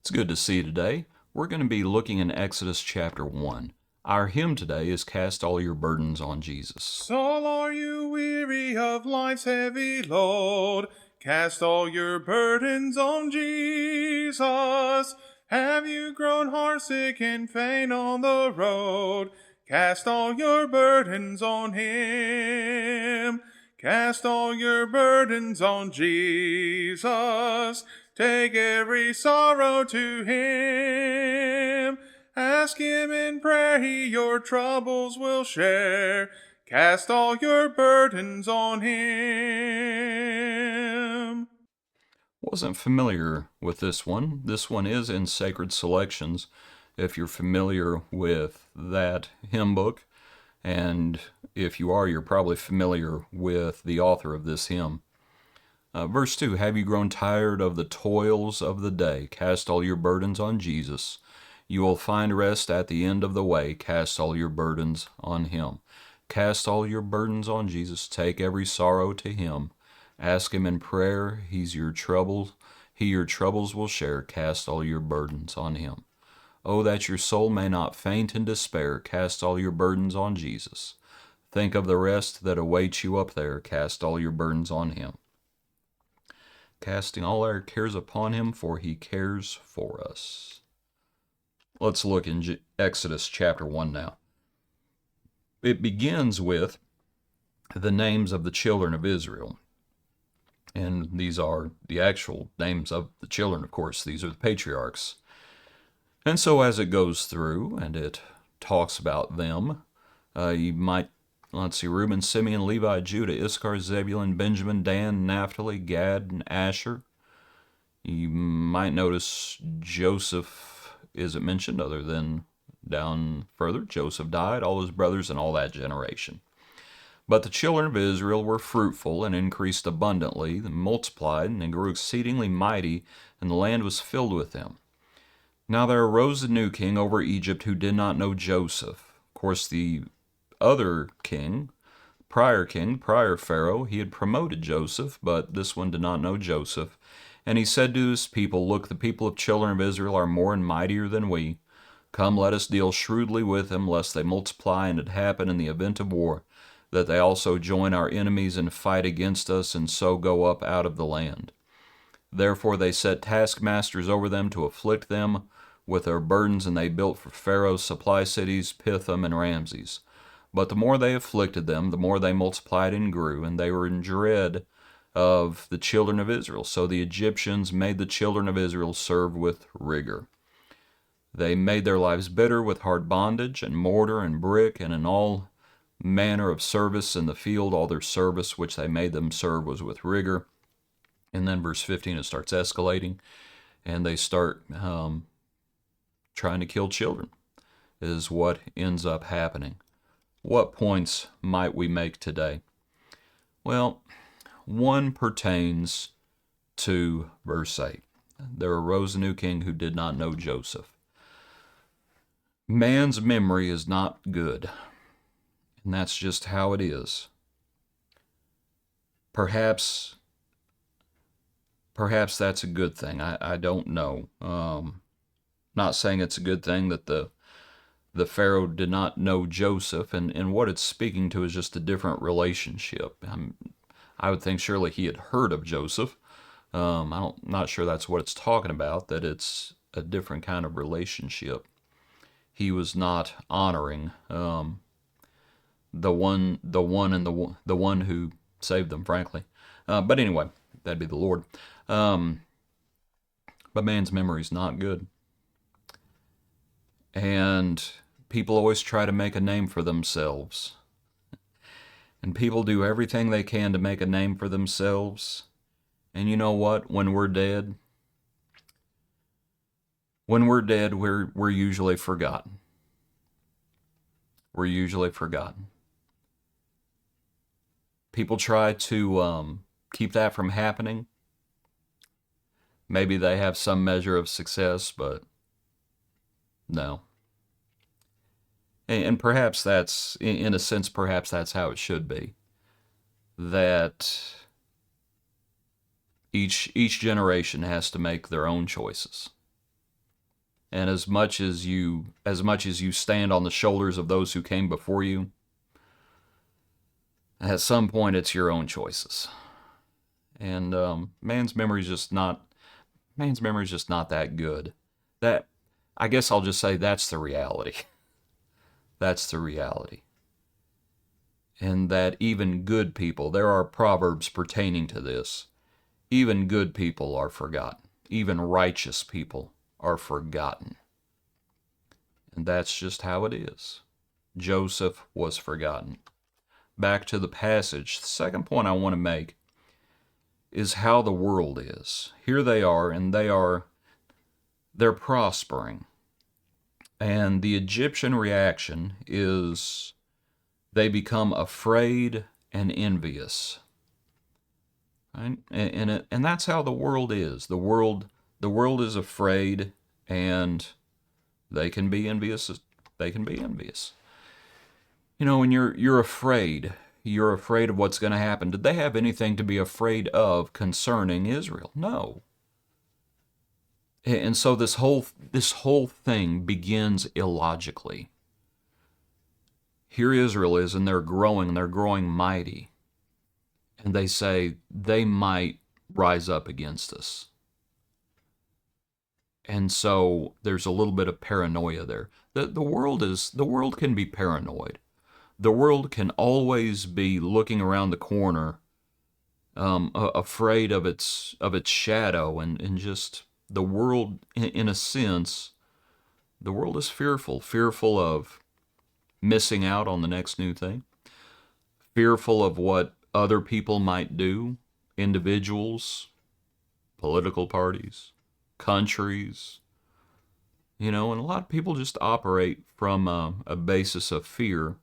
It's good to see you today. We're going to be looking in Exodus chapter 1. Our hymn today is Cast All Your Burdens on Jesus. Soul, are you weary of life's heavy load? Cast all your burdens on Jesus. Have you grown heartsick and faint on the road? Cast all your burdens on Him. Cast all your burdens on Jesus. Take every sorrow to Him. Ask Him in prayer, He your troubles will share. Cast all your burdens on Him. Wasn't familiar with this one. This one is in Sacred Selections, if you're familiar with that hymn book. And if you are, you're probably familiar with the author of this hymn. Verse 2, Have you grown tired of the toils of the day? Cast all your burdens on Jesus. You will find rest at the end of the way. Cast all your burdens on Him. Cast all your burdens on Jesus. Take every sorrow to Him. Ask Him in prayer. He your troubles will share. Cast all your burdens on Him. Oh, that your soul may not faint in despair. Cast all your burdens on Jesus. Think of the rest that awaits you up there. Cast all your burdens on Him. Casting all our cares upon Him, for He cares for us. Let's look in Exodus chapter 1 now. It begins with the names of the children of Israel. And these are the actual names of the children, of course. These are the patriarchs. And so as it goes through and it talks about them, you might, let's see, Reuben, Simeon, Levi, Judah, Issachar, Zebulun, Benjamin, Dan, Naphtali, Gad, and Asher. You might notice Joseph isn't mentioned other than down further. Joseph died, all his brothers, and all that generation. But the children of Israel were fruitful and increased abundantly, and multiplied, and grew exceedingly mighty, and the land was filled with them. Now there arose a new king over Egypt who did not know Joseph. Of course, the other king, prior Pharaoh, he had promoted Joseph, but this one did not know Joseph. And he said to his people, Look, the people of children of Israel are more and mightier than we. Come, let us deal shrewdly with them, lest they multiply, and it happen in the event of war, that they also join our enemies and fight against us, and so go up out of the land. Therefore they set taskmasters over them to afflict them with their burdens, and they built for Pharaoh supply cities, Pithom and Ramses. But the more they afflicted them, the more they multiplied and grew, and they were in dread of the children of Israel. So the Egyptians made the children of Israel serve with rigor. They made their lives bitter with hard bondage, and mortar and brick, and in all manner of service in the field. All their service which they made them serve was with rigor. And then verse 15, it starts escalating, and they start trying to kill children, is what ends up happening. What points might we make today? Well, one pertains to verse 8. There arose a new king who did not know Joseph. Man's memory is not good, and that's just how it is. Perhaps that's a good thing. I don't know. Not saying it's a good thing that the Pharaoh did not know Joseph, and what it's speaking to is just a different relationship. I would think surely he had heard of Joseph. I'm not sure that's what it's talking about, that it's a different kind of relationship. He was not honoring the one who saved them, frankly. But anyway, that'd be the Lord. But man's memory is not good. And people always try to make a name for themselves. And people do everything they can to make a name for themselves. And you know what? When we're dead, we're usually forgotten. We're usually forgotten. People try to keep that from happening. Maybe they have some measure of success, but no. And perhaps that's, in a sense, perhaps that's how it should be. That each generation has to make their own choices. And as much as you stand on the shoulders of those who came before you, at some point it's your own choices. And man's memory is just not that good. That, I guess I'll just say, that's the reality. That's the reality. And that even good people, there are proverbs pertaining to this, even good people are forgotten. Even righteous people are forgotten. And that's just how it is. Joseph was forgotten. Back to the passage. The second point I want to make is how the world is. Here they are, and they're prospering. And the Egyptian reaction is they become afraid and envious. Right? And that's how the world is. The world is afraid, and they can be envious. They can be envious. You know, when you're afraid of what's going to happen. Did they have anything to be afraid of concerning Israel? No. And so this whole thing begins illogically. Here Israel is, and they're growing mighty. And they say they might rise up against us. And so there's a little bit of paranoia there. The world can be paranoid. The world can always be looking around the corner, afraid of its shadow, and just the world, in a sense, the world is fearful of missing out on the next new thing, fearful of what other people might do, individuals, political parties, countries, and a lot of people just operate from a basis of fear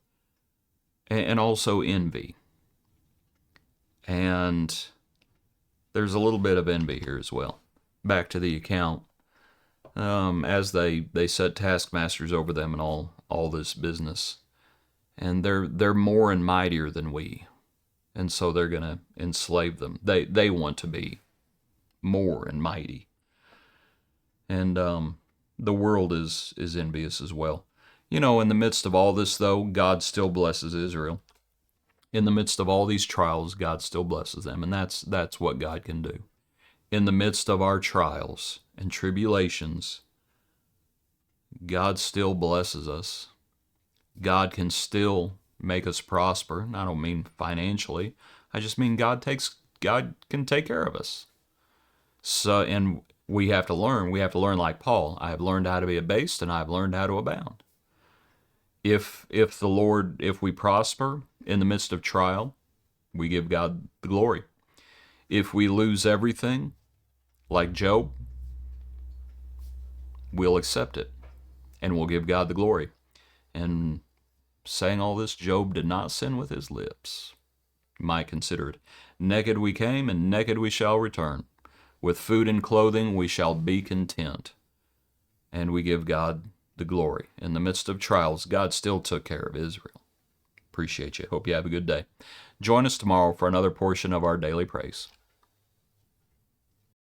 and also envy. And there's a little bit of envy here as well. Back to the account, as they set taskmasters over them and all this business, and they're more and mightier than we, and so they're gonna enslave them. They want to be more and mighty, and the world is envious as well. In the midst of all this, though, God still blesses Israel. In the midst of all these trials, God still blesses them, and that's what God can do. In the midst of our trials and tribulations, God still blesses us. God can still make us prosper. And I don't mean financially. I just mean God can take care of us. So, and we have to learn like Paul. I have learned how to be abased, and I have learned how to abound. If we prosper in the midst of trial, we give God the glory. If we lose everything, like Job, we'll accept it, and we'll give God the glory. And saying all this, Job did not sin with his lips. You might consider it. Naked we came, and naked we shall return. With food and clothing we shall be content. And we give God the glory. In the midst of trials, God still took care of Israel. Appreciate you. Hope you have a good day. Join us tomorrow for another portion of our daily praise.